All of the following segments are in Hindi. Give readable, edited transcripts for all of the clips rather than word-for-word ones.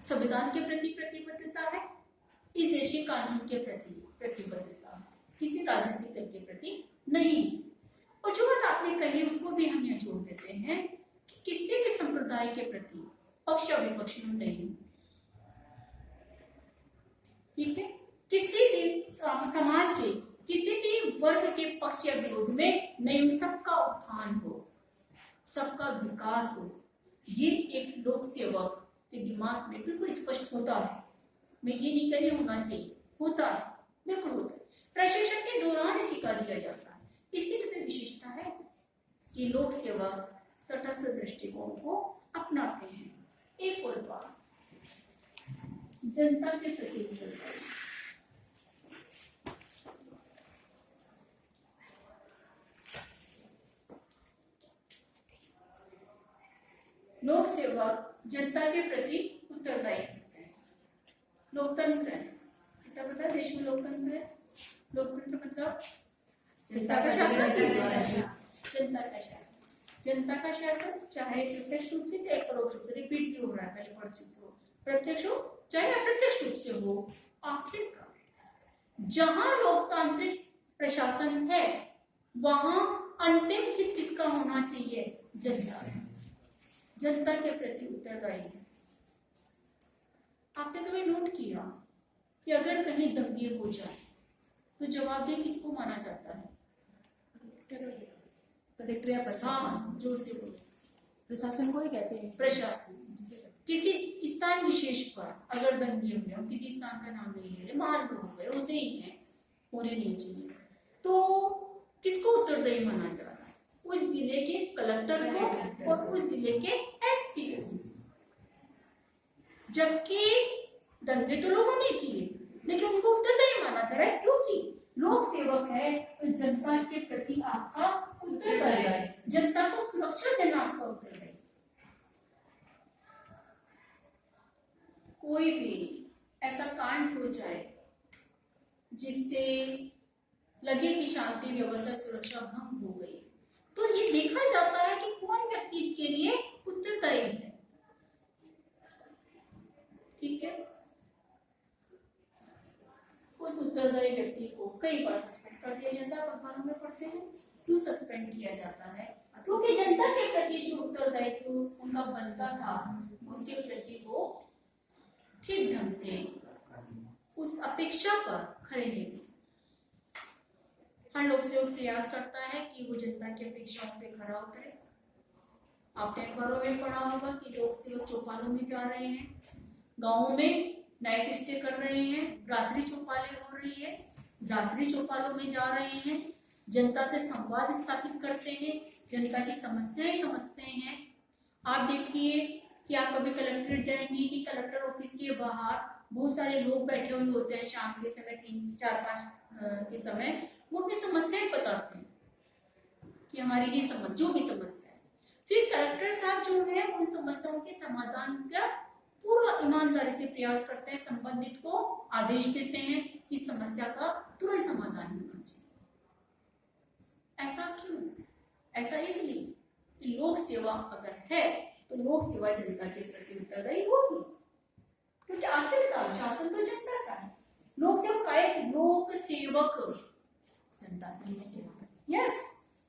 संविधान के प्रति प्रतिबद्धता है, इस देश के कानून के प्रति प्रतिबद्धता है, किसी राजनीतिक दल के प्रति नहीं। और जो बात आपने कही उसको भी हम यहाँ जोड़ देते हैं कि किसी भी संप्रदाय के प्रति पक्ष और विपक्ष में नहीं, ठीक है, किसी भी समाज के किसी भी वर्ग के पक्ष या विरोध में नहीं, सबका उत्थान हो, सबका विकास हो, ये एक लोक सेवक के दिमाग में बिल्कुल स्पष्ट होता है। मैं ये नहीं कह रही होना चाहिए, होता है, बिल्कुल होता है। प्रशिक्षण के दौरान सिखा दिया जाता है। इसीलिए विशेषता है कि लोक सेवक तटस्थ दृष्टिकोण को अपनाते हैं। एक और बात, जनता के प्रति उत्तरदायित्व। लोक सेवक जनता के प्रति उत्तरदायी होते हैं। लोकतंत्र है, कितना पता है देश में लोकतंत्र है? लोकतंत्र मतलब जनता का शासन, जनता का शासन, जनता का शासन, चाहे प्रत्यक्ष रूप से चाहे परोक्ष रूप से, रिपीट भी हो रहा है, पहले पढ़ चुके हो, प्रत्यक्ष हो चाहे अप्रत्यक्ष रूप से हो, आखिरकार जहां लोकतांत्रिक प्रशासन है वहां अंतिम हित किसका होना चाहिए? जनता, जनता के प्रति उत्तरदायी है। आपने कभी नोट किया कि अगर कहीं दंगे हो जाए तो जवाबदेह किसको माना जाता है? कलेक्टर या प्रशासन। हाँ, जोर से बोलो। प्रशासन को ही कहते हैं। प्रशासन। किसी स्थान विशेष पर अगर दंगे हुए, हम किसी स्थान का नाम नहीं ले रहे, मान लो हो गए, होते ही हैं, होने नहीं चाहिए, तो किसको उत्तरदायी माना जा रहा है? उस जिले के कलेक्टर को और उस जिले के एसपी को। जबकि दंगे तो लोगों ने किए लेकिन उनको उत्तरदायी माना जा रहा है, क्योंकि लोक सेवक है तो जनता के प्रति आपका उत्तरदायी है, जनता को सुरक्षा देना आपका उत्तरदायी। कोई भी ऐसा कांड हो जाए जिससे लगे कि शांति व्यवस्था सुरक्षा भंग हो गई, तो ये देखा जाता है कि कौन व्यक्ति इसके लिए उत्तरदायी है, ठीक है। उस उत्तरदायी व्यक्ति को कई बार सस्पेंड कर दिया जाता है, अखबारों में पढ़ते हैं। क्यों सस्पेंड किया जाता है? क्योंकि जनता के प्रति जो उत्तरदायित्व उनका बनता था उसके प्रति वो ठीक ढंग से उस अपेक्षा पर खड़े नहीं हुए। हर लोग से वो प्रयास करता है कि वो जनता की अपेक्षाओं पे खड़ा उतरे। आपने अखबारों में पढ़ा होगा कि लोग सेवक चौपालों में जा रहे हैं, गाँव में नाइट स्टे कर रहे हैं, रात्रि चौपालें हो रही है, रात्रि चौपालों में जा रहे हैं, जनता से संवाद स्थापित करते हैं, जनता की समस्याएं समझते हैं। आप देखिए कि आप कभी कलेक्ट्रेट जाएंगे कि कलेक्टर ऑफिस के बाहर बहुत सारे लोग बैठे हुए होते हैं, शाम के समय 3, 4, 5 के समय वो अपनी समस्याएं बताते हैं कि हमारी ये जो भी समस्या है। फिर कलेक्टर साहब जो है उन समस्याओं के समाधान का पूरा ईमानदारी से प्रयास करते हैं, संबंधित को आदेश देते हैं कि समस्या का तुरंत समाधान होना चाहिए। ऐसा क्यों? ऐसा इसलिए कि लोक सेवा अगर है तो लोक सेवा जनता के प्रति उत्तरदायी होगी, क्योंकि आखिरकार शासन तो जनता का है। लोक सेवक का एक लोक सेवक जनता का सेवक, यस,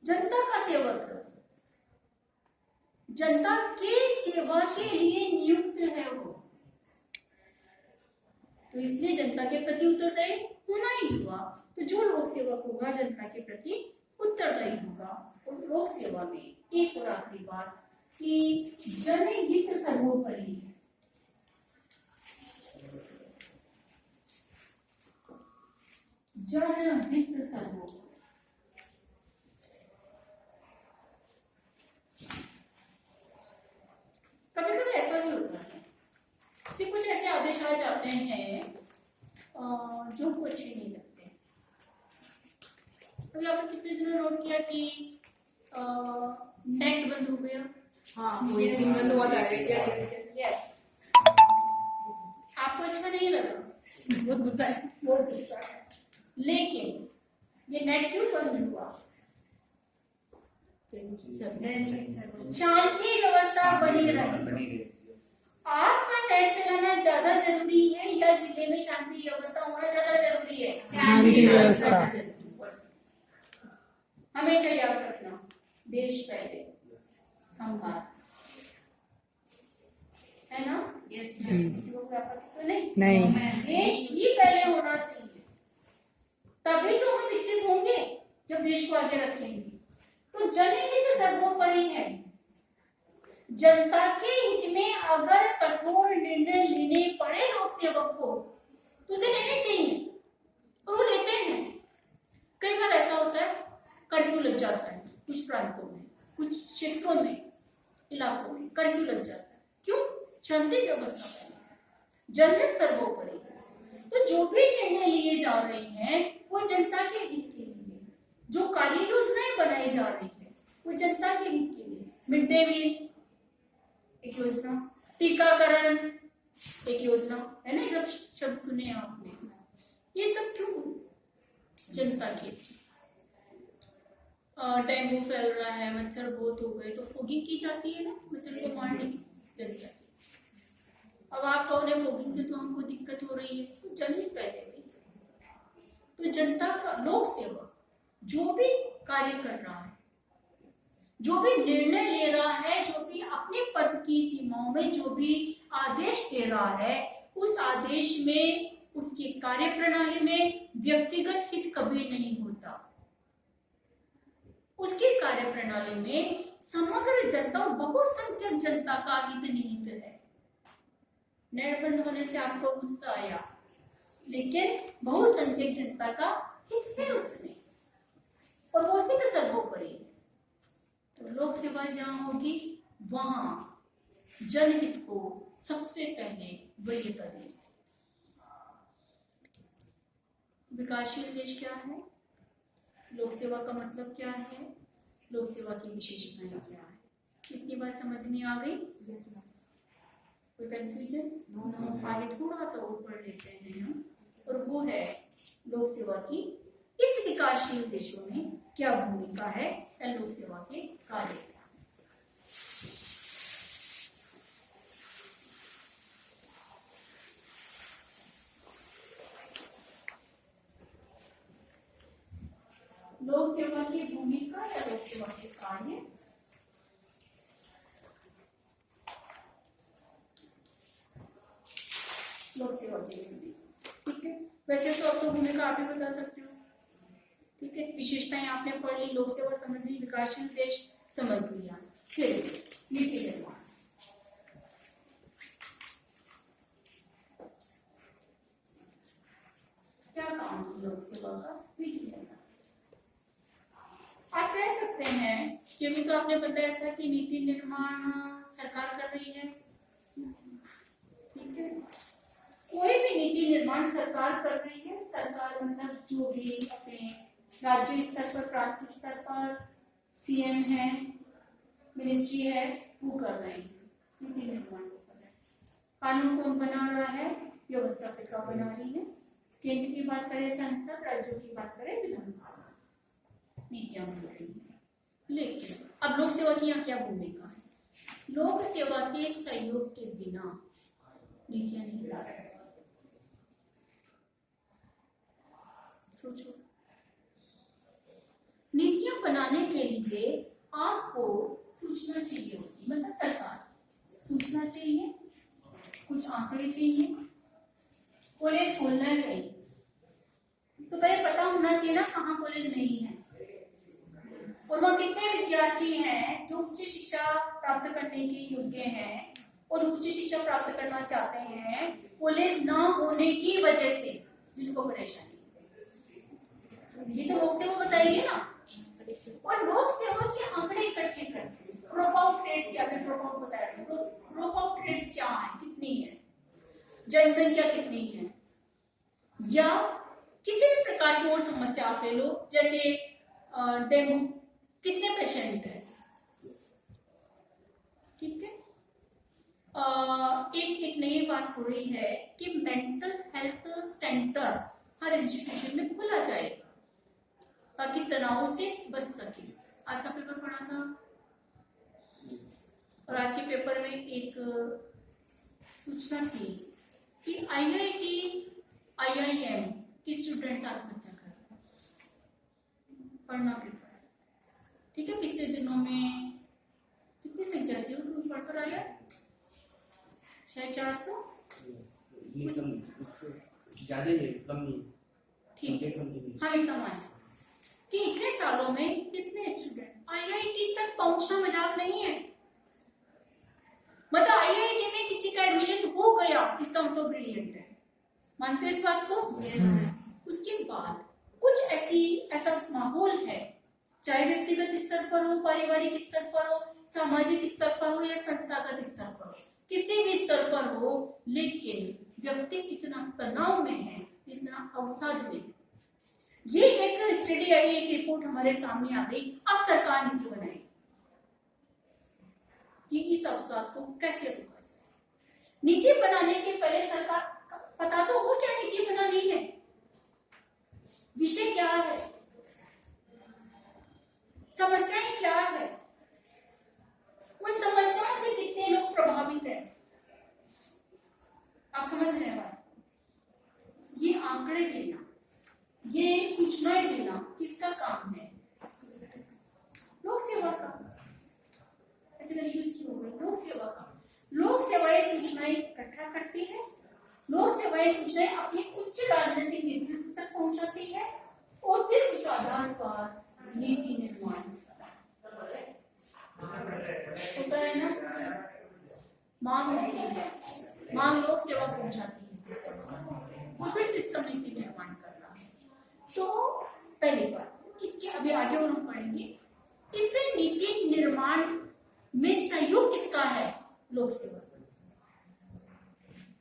जनता का सेवक, जनता के सेवा के लिए नियुक्त है वो, तो इसलिए जनता के प्रति उत्तरदायी होना ही हुआ। तो जो लोक सेवक होगा जनता के प्रति उत्तरदायी होगा। और लोक सेवा में एक और आखिरी बात कि जनहित सर्वोपरि है। जनहित सर्वोपरि। कभी कभी ऐसा भी होता है कि कुछ ऐसे आदेश आ जाते हैं जो हमको अच्छे नहीं लगते। अभी आपने पिछले दिनों नोट किया कि नेट बंद हो गया। हाँ, वो एक दिन बंद हुआ था। यस, आपको अच्छा नहीं लगा, बहुत गुस्सा है, बहुत गुस्सा है, लेकिन ये नेट क्यों बंद हुआ? शांति व्यवस्था बनी रहे। आपका फ्लैट चलाना ज्यादा जरूरी है या जिले में शांति व्यवस्था होना ज्यादा जरूरी है? शांति व्यवस्था। हमेशा याद रखना, देश पहले, हम भारत, है ना? किसी को कोई आपत्ति तो नहीं? देश ही पहले होना चाहिए, तभी तो हम विकसित होंगे जब देश को आगे रखेंगे। तो जनहित सर्वोपरि है। जनता के हित में अगर कठोर निर्णय लेने पड़े लोक सेवक को तो उसे लेने चाहिए, और वो लेते हैं। कई बार ऐसा होता है कर्फ्यू लग जाता है, कुछ प्रांतों में, कुछ क्षेत्रों में, इलाकों में कर्फ्यू लग जाता है। क्यों? शांति व्यवस्था है, जनहित सर्वोपरि। तो जो भी निर्णय लिए जा रहे हैं वो जनता के हित के लिए, जो कार्य योजनाएं बनाई जा रही है वो जनता के हित के लिए। मिड डे मील एक योजना, टीकाकरण एक योजना, है ना? जब शब्द सुने हैं आपने, ये सब क्यों? जनता के। डेंगू फैल रहा है, मच्छर बहुत हो गए, तो फॉगिंग की जाती है ना, मच्छर को मारने की जनता की। अब आप कहो ने फॉगिंग से तो हमको दिक्कत हो रही है, तो जनहित पहले हुई। तो जनता का लोक सेवक जो भी कार्य कर रहा है, जो भी निर्णय ले रहा है, जो भी अपने पद की सीमाओं में जो भी आदेश दे रहा है, उस आदेश में, उसकी कार्य प्रणाली में व्यक्तिगत हित कभी नहीं होता। उसकी कार्य प्रणाली में समग्र जनता, बहुसंख्यक जनता का हित निहित है। नेट बंद होने से आपको गुस्सा आया, लेकिन बहुसंख्यक जनता का हित है उसमें, और वो हित सर्वोपरि है। तो लोक सेवा जहां होगी वहां जनहित को सबसे पहले वरीयता दी जाए। विकासशील देश क्या है? लोक सेवा का मतलब क्या है? लोक सेवा की विशेषताएं क्या है? कितनी बात समझ में आ गई? कोई कंफ्यूजन? आगे थोड़ा सा और पढ़ लेते हैं हम, और वो है लोक सेवा की इस विकासशील देशों में क्या भूमिका है, लोक सेवा के कार्य। लोक सेवा की भूमिका या लोक सेवा के कार्य। लोक सेवा की भूमिका, ठीक है। वैसे तो अब तो भूमिका आप ही बता सकते हो, ठीक है। विशेषताएं आपने पढ़ ली, लोक सेवा समझ ली, विकासशील देश समझ लिया। फिर नीति निर्माण। क्या काम है लोक सेवा का? नीति निर्माण। आप कह सकते हैं कि अभी तो आपने बताया था कि नीति निर्माण सरकार कर रही है, ठीक है। कोई भी नीति निर्माण सरकार कर रही है। सरकार मतलब जो भी अपने राज्य स्तर पर, प्रांत स्तर पर सीएम है, मिनिस्ट्री है, वो कर रहे हैं, नीति निर्माण को कर रहे हैं। कानून कौन बना रहा है? व्यवस्थापिका बना रही है। केंद्र की बात करें संसद, राज्यों की बात करें विधानसभा, नीतियां बन रही है। लेकिन अब लोक सेवा की यहाँ क्या भूमिका है? लोक सेवा के सहयोग के बिना नीतियां नहीं बना सकती। सोचो, नीतियां बनाने के लिए आपको सूचना चाहिए होगी, मतलब सरकार सूचना चाहिए, कुछ आंकड़े चाहिए। कॉलेज खोलना है कहीं तो पहले पता होना चाहिए ना कहाँ कॉलेज नहीं है, और वहाँ कितने विद्यार्थी हैं जो उच्च शिक्षा प्राप्त करने के योग्य हैं और उच्च शिक्षा प्राप्त करना चाहते हैं, कॉलेज ना होने की वजह से जिनको परेशानी, ये तो लोक सेवा बताइए ना। और लोक सेवा के आंकड़े इकट्ठे करते हैं। ड्रॉप आउट रेट्स, या फिर ड्रॉप आउट बताया, ड्रॉप आउट रेट्स क्या है, कितनी है, जनसंख्या कितनी है, या किसी भी प्रकार की और समस्या आप ले लो, जैसे डेंगू, कितने पेशेंट है, ठीक है। एक नई बात हो रही है कि मेंटल हेल्थ सेंटर हर इंस्टीट्यूशन में खोला जाएगा ताकि तनाव से बच सके। आज का पेपर पढ़ा था, और आज के पेपर में एक सूचना थी कि IIT IIM की स्टूडेंट्स आत्महत्या कर रहे हैं, पढ़ना पेपर। ठीक है, पिछले दिनों में कितनी संख्या थी वो पढ़कर आया, शायद 400 ज्यादा ही कम नहीं। ठीक है, हाँ एकदम आया कि इतने सालों में इतने स्टूडेंट IIT तक पहुंचना मजाक नहीं है। मतलब IIT में किसी का एडमिशन हो गया इसका मतलब ब्रिलियंट है, मानते हो इस बात को? उसके बाद कुछ ऐसा माहौल है, चाहे व्यक्तिगत स्तर पर हो, पारिवारिक स्तर पर हो, सामाजिक स्तर पर हो या संस्थागत स्तर पर हो, किसी भी स्तर पर हो, लेकिन व्यक्ति इतना तनाव में है, इतना अवसाद में है। ये एक स्टडी आई, एक रिपोर्ट हमारे सामने आ गई। अब सरकार नीति बनाएगी कि इस अवसाद को कैसे रोका जाए। नीति बनाने के पहले सरकार पता तो हो क्या नीति बनानी है, विषय क्या है, समस्याएं क्या है, उन समस्याओं से कितने लोग प्रभावित हैं। आप समझ रहे हैं बात? ये आंकड़े देना, ये सूचनाएं देना किसका काम है? लोक सेवा का। ऐसे लोक सेवा का। लोक सेवाएं सूचनाएं इकट्ठा करती है, लोक सेवाएं सूचनाएं अपने उच्च राजनीतिक नेतृत्व तक पहुंचाती है और फिर उस आधार पर नीति निर्माण होता है ना। मांग होती है, मांग लोक सेवा पहुंचाती है सिस्टम और फिर सिस्टम नीति निर्माण करना है। तो पहली बात, इसके अभी आगे और हम पढ़ेंगे, इससे नीति निर्माण में सहयोग किसका है? लोक सेवा।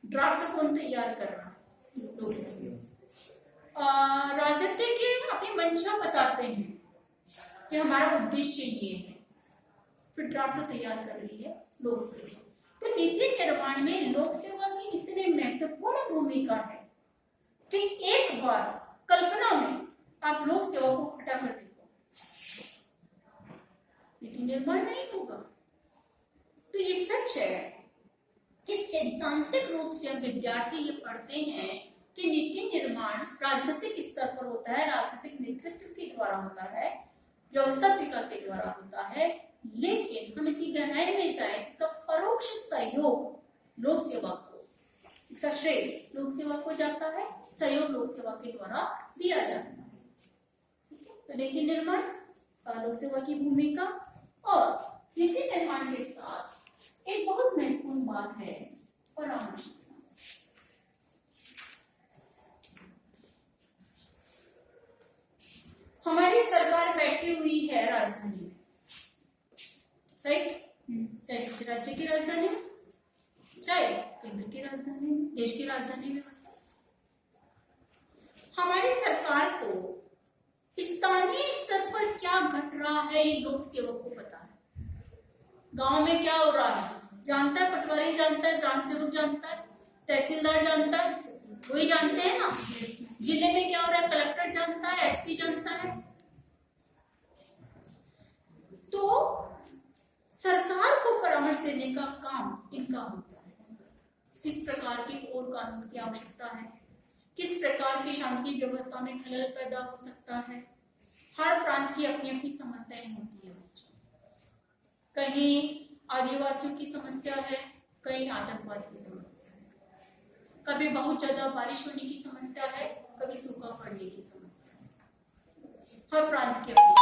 ड्राफ्ट कौन तैयार कर रहा है? लोक सेवा। राजनीतिक अपनी मंशा बताते हैं कि हमारा उद्देश्य ये है, फिर ड्राफ्ट तैयार कर रही है लोक सेवा। तो नीति निर्माण में लोक सेवा की इतनी महत्वपूर्ण भूमिका है कि एक बार कल्पना में आप लोक सेवा को हटा कर देखो, नीति निर्माण नहीं होगा। तो ये सच है कि सैद्धांतिक रूप से विद्यार्थी ये पढ़ते हैं कि नीति निर्माण राजनीतिक स्तर पर होता है, राजनीतिक नेतृत्व के द्वारा होता है, व्यवस्थापिका के द्वारा होता है, लेकिन हम इसकी गहराई में जाए, इसका परोक्ष सहयोग लोक सेवा को, इसका श्रेय लोक सेवा को जाता है, सहयोग लोक सेवा के द्वारा दिया जाता है। तो नीति निर्माण, लोक सेवा की भूमिका, और नीति निर्माण के साथ एक बहुत महत्वपूर्ण बात है परामर्श। हमारी सरकार बैठी हुई है राजधानी में, राइट? चाहे किसी राज्य की राजधानी में, चाहे केंद्र की राजधानी में, देश की राजधानी में। हमारी सरकार को स्थानीय स्तर पर क्या घट रहा है ये लोक सेवक को पता है। गांव में क्या हो रहा है जानता है, पटवारी जानता है, ग्राम सेवक जानता है, तहसीलदार जानता है, वही जानते हैं ना। जिले में क्या हो रहा है कलेक्टर जानता है, SP जानता है। तो सरकार को परामर्श देने का काम इनका होता है। किस प्रकार के और कानून की आवश्यकता है, किस प्रकार की शांति व्यवस्था में खलल पैदा हो सकता है। हर प्रांत की अपनी अपनी समस्याएं होती है। कहीं आदिवासियों की समस्या है, कहीं आतंकवाद की समस्या है, कभी बहुत ज्यादा बारिश होने की समस्या है, कभी सूखा पड़ने की समस्या है। हर प्रांत की अपनी